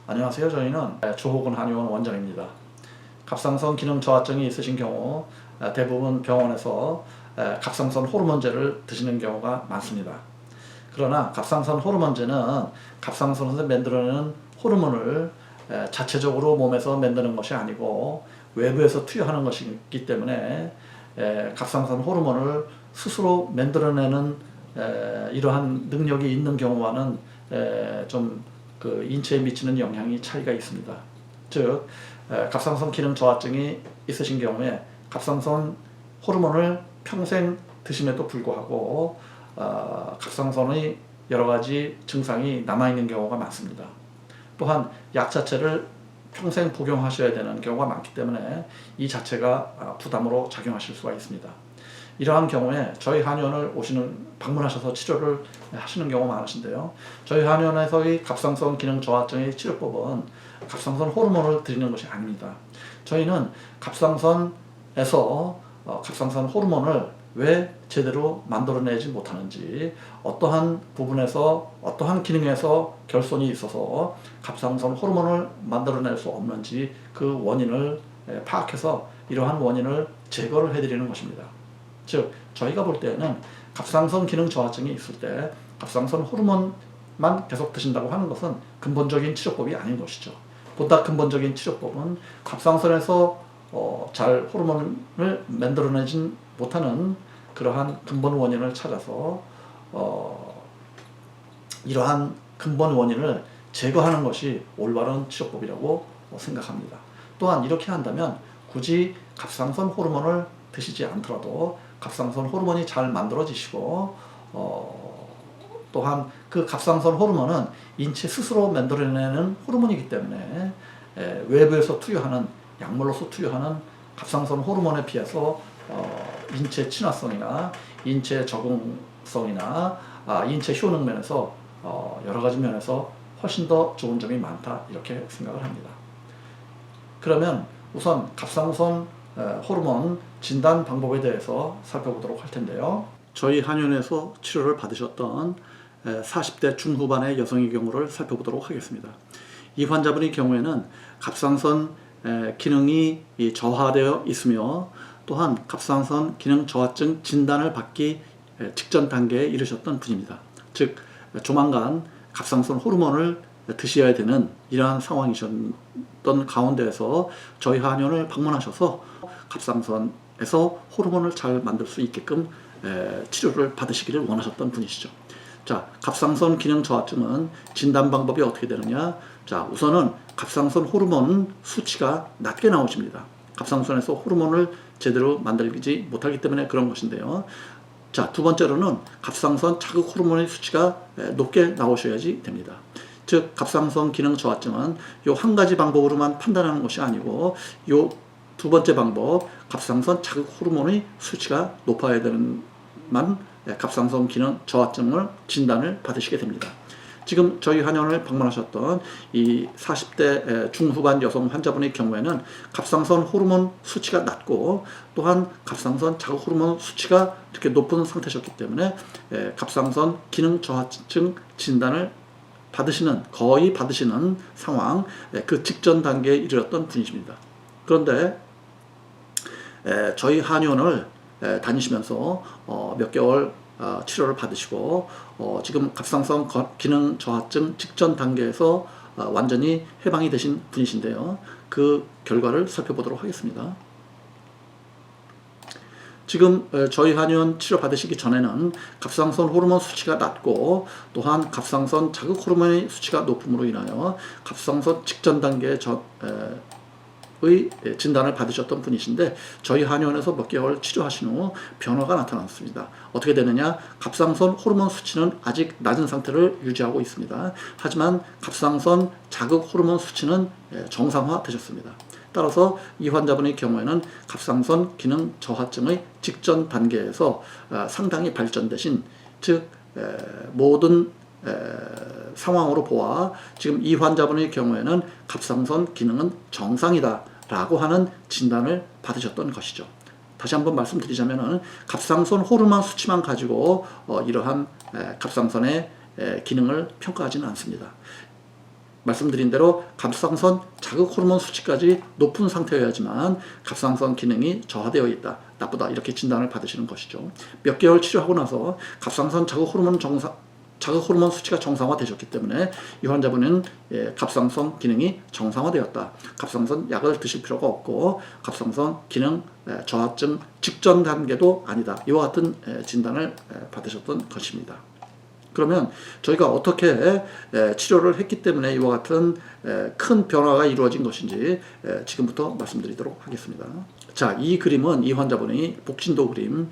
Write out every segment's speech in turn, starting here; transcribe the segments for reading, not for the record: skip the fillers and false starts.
안녕하세요. 저희는 조호근 한의원 원장입니다. 갑상선 기능 저하증이 있으신 경우 대부분 병원에서 갑상선 호르몬제를 드시는 경우가 많습니다. 그러나 갑상선 호르몬제는 갑상선에서 만들어내는 호르몬을 자체적으로 몸에서 만드는 것이 아니고 외부에서 투여하는 것이기 때문에 갑상선 호르몬을 스스로 만들어내는 이러한 능력이 있는 경우와는 좀 그 인체에 미치는 영향이 차이가 있습니다. 즉 갑상선 기능 저하증이 있으신 경우에 갑상선 호르몬을 평생 드심에도 불구하고 갑상선의 여러 가지 증상이 남아있는 경우가 많습니다. 또한 약 자체를 평생 복용하셔야 되는 경우가 많기 때문에 이 자체가 부담으로 작용하실 수가 있습니다. 이러한 경우에 저희 한의원을 방문하셔서 치료를 하시는 경우가 많으신데요. 저희 한의원에서의 갑상선 기능 저하증의 치료법은 갑상선 호르몬을 드리는 것이 아닙니다. 저희는 갑상선에서 갑상선 호르몬을 왜 제대로 만들어내지 못하는지, 어떠한 부분에서 어떠한 기능에서 결손이 있어서 갑상선 호르몬을 만들어낼 수 없는지 그 원인을 파악해서 이러한 원인을 제거를 해드리는 것입니다. 즉 저희가 볼 때는 갑상선 기능 저하증이 있을 때 갑상선 호르몬만 계속 드신다고 하는 것은 근본적인 치료법이 아닌 것이죠. 보다 근본적인 치료법은 갑상선에서 잘 호르몬을 만들어내지 못하는 그러한 근본 원인을 찾아서 이러한 근본 원인을 제거하는 것이 올바른 치료법이라고 생각합니다. 또한 이렇게 한다면 굳이 갑상선 호르몬을 드시지 않더라도 갑상선 호르몬이 잘 만들어지시고 또한 그 갑상선 호르몬은 인체 스스로 만들어내는 호르몬이기 때문에 외부에서 투여하는 약물로서 투여하는 갑상선 호르몬에 비해서 인체 친화성이나 인체 적응성이나 인체 효능 면에서 여러 가지 면에서 훨씬 더 좋은 점이 많다 이렇게 생각을 합니다. 그러면 우선 갑상선 호르몬 진단 방법에 대해서 살펴보도록 할 텐데요. 저희 한의원에서 치료를 받으셨던 40대 중후반의 여성의 경우를 살펴보도록 하겠습니다. 이 환자분의 경우에는 갑상선 기능이 저하되어 있으며 또한 갑상선 기능 저하증 진단을 받기 직전 단계에 이르셨던 분입니다. 즉 조만간 갑상선 호르몬을 드셔야 되는 이러한 상황이셨던 가운데에서 저희 한의원을 방문하셔서 갑상선에서 호르몬을 잘 만들 수 있게끔 치료를 받으시기를 원하셨던 분이시죠. 자, 갑상선 기능 저하증은 진단 방법이 어떻게 되느냐? 자, 우선은 갑상선 호르몬 수치가 낮게 나오십니다. 갑상선에서 호르몬을 제대로 만들지 못하기 때문에 그런 것인데요. 자, 두 번째로는 갑상선 자극 호르몬의 수치가 높게 나오셔야지 됩니다. 즉 갑상선 기능 저하증은 요 한 가지 방법으로만 판단하는 것이 아니고 요 두 번째 방법 갑상선 자극 호르몬의 수치가 높아야 되는만 갑상선 기능 저하증을 진단을 받으시게 됩니다. 지금 저희 한의원을 방문하셨던 이 40대 중후반 여성 환자분의 경우에는 갑상선 호르몬 수치가 낮고 또한 갑상선 자극 호르몬 수치가 이렇게 높은 상태셨기 때문에 갑상선 기능 저하증 진단을 거의 받으시는 상황, 그 직전 단계에 이르렀던 분이십니다. 그런데 저희 한의원을 다니시면서 몇 개월 치료를 받으시고 지금 갑상선 기능 저하증 직전 단계에서 완전히 해방이 되신 분이신데요. 그 결과를 살펴보도록 하겠습니다. 지금 저희 한의원 치료 받으시기 전에는 갑상선 호르몬 수치가 낮고 또한 갑상선 자극 호르몬의 수치가 높음으로 인하여 갑상선 직전 단계의 진단을 받으셨던 분이신데 저희 한의원에서 몇 개월 치료하신 후 변화가 나타났습니다. 어떻게 되느냐? 갑상선 호르몬 수치는 아직 낮은 상태를 유지하고 있습니다. 하지만 갑상선 자극 호르몬 수치는 정상화 되셨습니다. 따라서 이 환자분의 경우에는 갑상선 기능 저하증의 직전 단계에서 상당히 발전되신, 즉 모든 상황으로 보아 지금 이 환자분의 경우에는 갑상선 기능은 정상이다 라고 하는 진단을 받으셨던 것이죠. 다시 한번 말씀드리자면 갑상선 호르몬 수치만 가지고 이러한 갑상선의 기능을 평가하지는 않습니다. 말씀드린 대로 갑상선 자극 호르몬 수치까지 높은 상태여야지만 갑상선 기능이 저하되어 있다, 나쁘다 이렇게 진단을 받으시는 것이죠. 몇 개월 치료하고 나서 갑상선 자극 호르몬 수치가 정상화되셨기 때문에 이 환자분은 갑상선 기능이 정상화되었다, 갑상선 약을 드실 필요가 없고 갑상선 기능 저하증 직전 단계도 아니다, 이와 같은 진단을 받으셨던 것입니다. 그러면 저희가 어떻게 치료를 했기 때문에 이와 같은 큰 변화가 이루어진 것인지 지금부터 말씀드리도록 하겠습니다. 자, 이 그림은 이 환자분의 복진도 그림,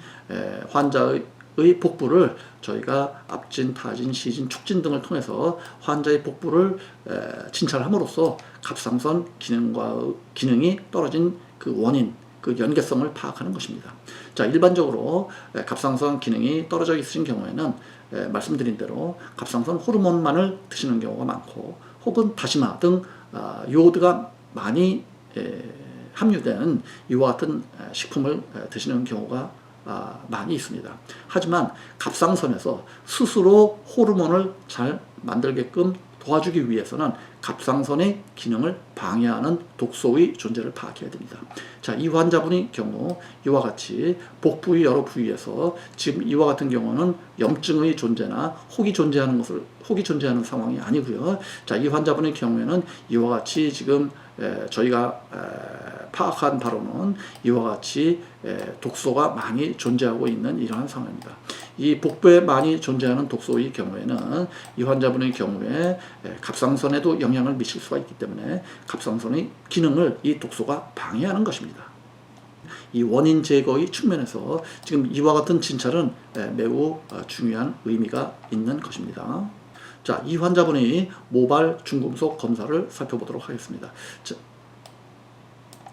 환자의 복부를 저희가 앞진, 타진, 시진, 축진 등을 통해서 환자의 복부를 진찰함으로써 갑상선 기능이 떨어진 그 원인, 그 연계성을 파악하는 것입니다. 자, 일반적으로 갑상선 기능이 떨어져 있으신 경우에는 말씀드린 대로 갑상선 호르몬만을 드시는 경우가 많고, 혹은 다시마 등 요오드가 많이 함유된 이와 같은 식품을 드시는 경우가 많이 있습니다. 하지만 갑상선에서 스스로 호르몬을 잘 만들게끔 도와주기 위해서는 갑상선의 기능을 방해하는 독소의 존재를 파악해야 됩니다. 자, 이 환자분의 경우 이와 같이 복부의 여러 부위에서 지금 이와 같은 경우는 염증의 존재나 혹이 존재하는 상황이 아니고요. 자, 이 환자분의 경우에는 이와 같이 지금 저희가 파악한 바로는 이와 같이 독소가 많이 존재하고 있는 이러한 상황입니다. 이 복부에 많이 존재하는 독소의 경우에는 이 환자분의 경우에 갑상선에도 영향을 미칠 수가 있기 때문에 갑상선의 기능을 이 독소가 방해하는 것입니다. 이 원인 제거의 측면에서 지금 이와 같은 진찰은 매우 중요한 의미가 있는 것입니다. 자, 이 환자분의 모발 중금속 검사를 살펴보도록 하겠습니다.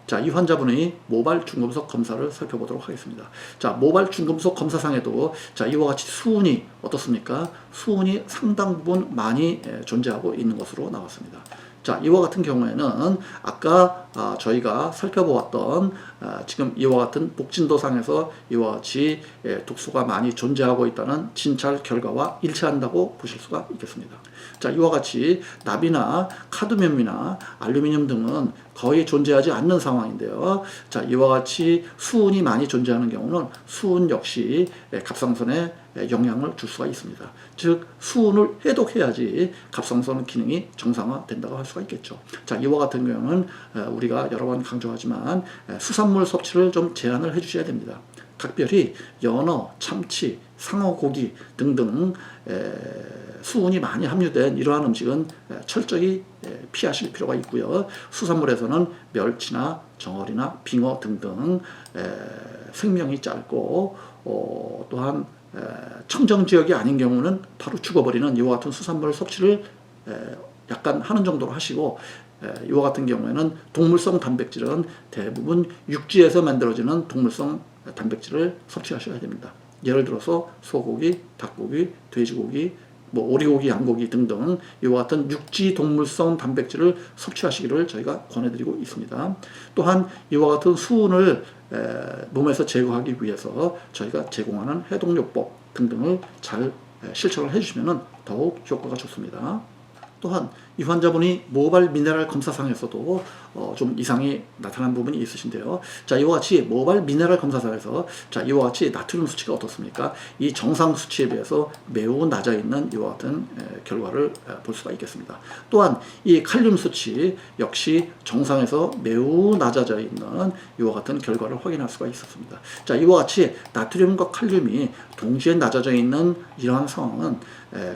자, 이 환자분의 모발 중금속 검사를 살펴보도록 하겠습니다. 자, 모발 중금속 검사상에도 자, 이와 같이 수은이 어떻습니까? 수은이 상당 부분 많이 존재하고 있는 것으로 나왔습니다. 자, 이와 같은 경우에는 아까 저희가 살펴보았던 지금 이와 같은 복진도상에서 이와 같이 독소가 많이 존재하고 있다는 진찰 결과와 일치한다고 보실 수가 있겠습니다. 자, 이와 같이 납이나 카드뮴이나 알루미늄 등은 거의 존재하지 않는 상황인데요. 자, 이와 같이 수은이 많이 존재하는 경우는 수은 역시 갑상선에 영향을 줄 수가 있습니다. 즉, 수은을 해독해야지 갑상선 기능이 정상화된다고 할 수가 있겠죠. 자, 이와 같은 경우는 우리가 여러 번 강조하지만 수산물 섭취를 좀 제한을 해주셔야 됩니다. 각별히 연어, 참치, 상어, 고기 등등 수은이 많이 함유된 이러한 음식은 철저히 피하실 필요가 있고요. 수산물에서는 멸치나 정어리나 빙어 등등 생명이 짧고 또한 청정지역이 아닌 경우는 바로 죽어버리는 이와 같은 수산물 섭취를 약간 하는 정도로 하시고, 이와 같은 경우에는 동물성 단백질은 대부분 육지에서 만들어지는 동물성 단백질을 섭취하셔야 됩니다. 예를 들어서 소고기, 닭고기, 돼지고기, 오리고기, 양고기 등등 이와 같은 육지 동물성 단백질을 섭취하시기를 저희가 권해드리고 있습니다. 또한 이와 같은 수은을 몸에서 제거하기 위해서 저희가 제공하는 해독요법 등등을 잘 실천을 해주시면 더욱 효과가 좋습니다. 또한 이 환자분이 모발 미네랄 검사상에서도 좀 이상이 나타난 부분이 있으신데요. 자, 이와 같이 모발 미네랄 검사상에서 자, 이와 같이 나트륨 수치가 어떻습니까? 이 정상 수치에 비해서 매우 낮아 있는 이와 같은 결과를 볼 수가 있겠습니다. 또한 이 칼륨 수치 역시 정상에서 매우 낮아져 있는 이와 같은 결과를 확인할 수가 있었습니다. 자, 이와 같이 나트륨과 칼륨이 동시에 낮아져 있는 이러한 상황은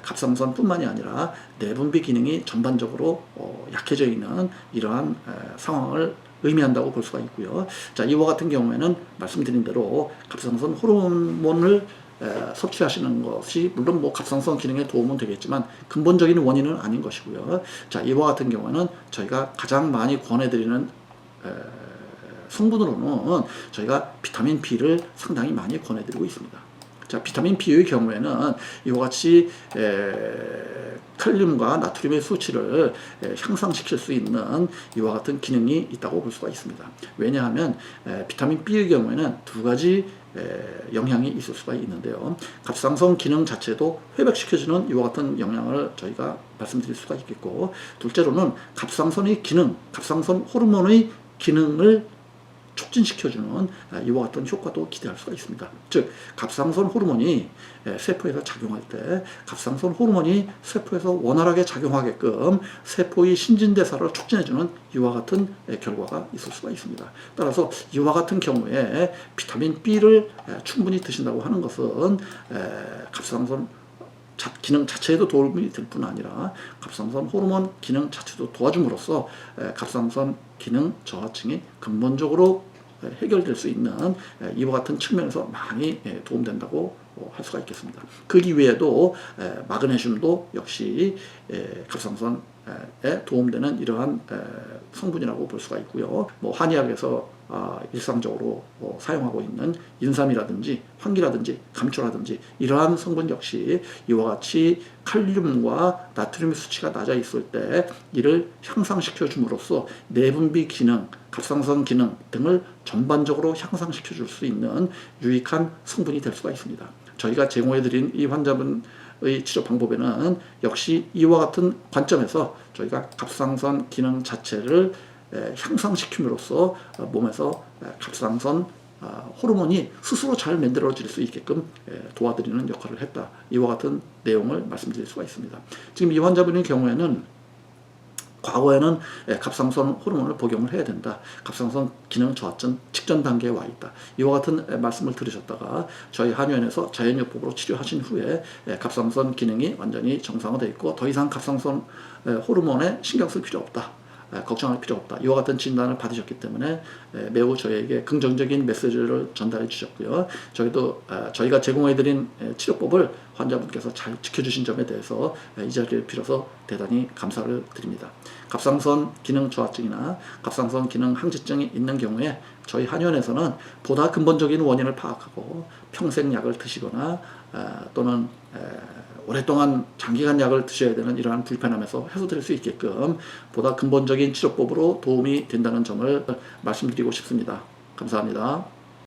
갑상선뿐만이 아니라 내분비 기능이 전반적으로 약해져 있는 이러한 상황을 의미한다고 볼 수가 있고요. 자, 이와 같은 경우에는 말씀드린 대로 갑상선 호르몬을 섭취하시는 것이 물론 갑상선 기능에 도움은 되겠지만 근본적인 원인은 아닌 것이고요. 자, 이와 같은 경우는 저희가 가장 많이 권해드리는 성분으로는 저희가 비타민 B를 상당히 많이 권해드리고 있습니다. 자, 비타민 B의 경우에는 이와 같이 칼륨과 나트륨의 수치를 향상시킬 수 있는 이와 같은 기능이 있다고 볼 수가 있습니다. 왜냐하면 비타민 B의 경우에는 두 가지 영향이 있을 수가 있는데요. 갑상선 기능 자체도 회복시켜주는 이와 같은 영향을 저희가 말씀드릴 수가 있겠고, 둘째로는 갑상선의 기능, 갑상선 호르몬의 기능을 촉진시켜주는 이와 같은 효과도 기대할 수가 있습니다. 즉, 갑상선 호르몬이 세포에서 작용할 때 갑상선 호르몬이 세포에서 원활하게 작용하게끔 세포의 신진대사를 촉진해주는 이와 같은 결과가 있을 수가 있습니다. 따라서 이와 같은 경우에 비타민 B를 충분히 드신다고 하는 것은 갑상선 기능 자체에도 도움이 될 뿐 아니라 갑상선 호르몬 기능 자체도 도와줌으로써 갑상선 기능 저하층이 근본적으로 해결될 수 있는 이와 같은 측면에서 많이 도움된다고 할 수가 있겠습니다. 그 이외에도 마그네슘도 역시 갑상선에 도움되는 이러한 성분이라고 볼 수가 있고요. 뭐 한의학에서 일상적으로 사용하고 있는 인삼이라든지 황기라든지 감초라든지 이러한 성분 역시 이와 같이 칼륨과 나트륨 수치가 낮아 있을 때 이를 향상시켜 줌으로써 내분비 기능, 갑상선 기능 등을 전반적으로 향상시켜 줄 수 있는 유익한 성분이 될 수가 있습니다. 저희가 제공해 드린 이 환자분의 치료 방법에는 역시 이와 같은 관점에서 저희가 갑상선 기능 자체를 향상시킴으로써 몸에서 갑상선 호르몬이 스스로 잘 만들어질 수 있게끔 도와드리는 역할을 했다. 이와 같은 내용을 말씀드릴 수가 있습니다. 지금 이 환자분의 경우에는 과거에는 갑상선 호르몬을 복용을 해야 된다. 갑상선 기능 저하증 직전 단계에 와 있다. 이와 같은 말씀을 들으셨다가 저희 한의원에서 자연요법으로 치료하신 후에 갑상선 기능이 완전히 정상화되어 있고 더 이상 갑상선 호르몬에 신경 쓸 필요 없다. 걱정할 필요 없다. 이와 같은 진단을 받으셨기 때문에 매우 저희에게 긍정적인 메시지를 전달해 주셨고요. 저희도 저희가 제공해드린 치료법을 환자분께서 잘 지켜주신 점에 대해서 이 자리를 빌어서 대단히 감사를 드립니다. 갑상선 기능 저하증이나 갑상선 기능 항진증이 있는 경우에 저희 한의원에서는 보다 근본적인 원인을 파악하고 평생 약을 드시거나 또는 오랫동안 장기간 약을 드셔야 되는 이러한 불편함에서 해소될 수 있게끔 보다 근본적인 치료법으로 도움이 된다는 점을 말씀드리고 싶습니다. 감사합니다.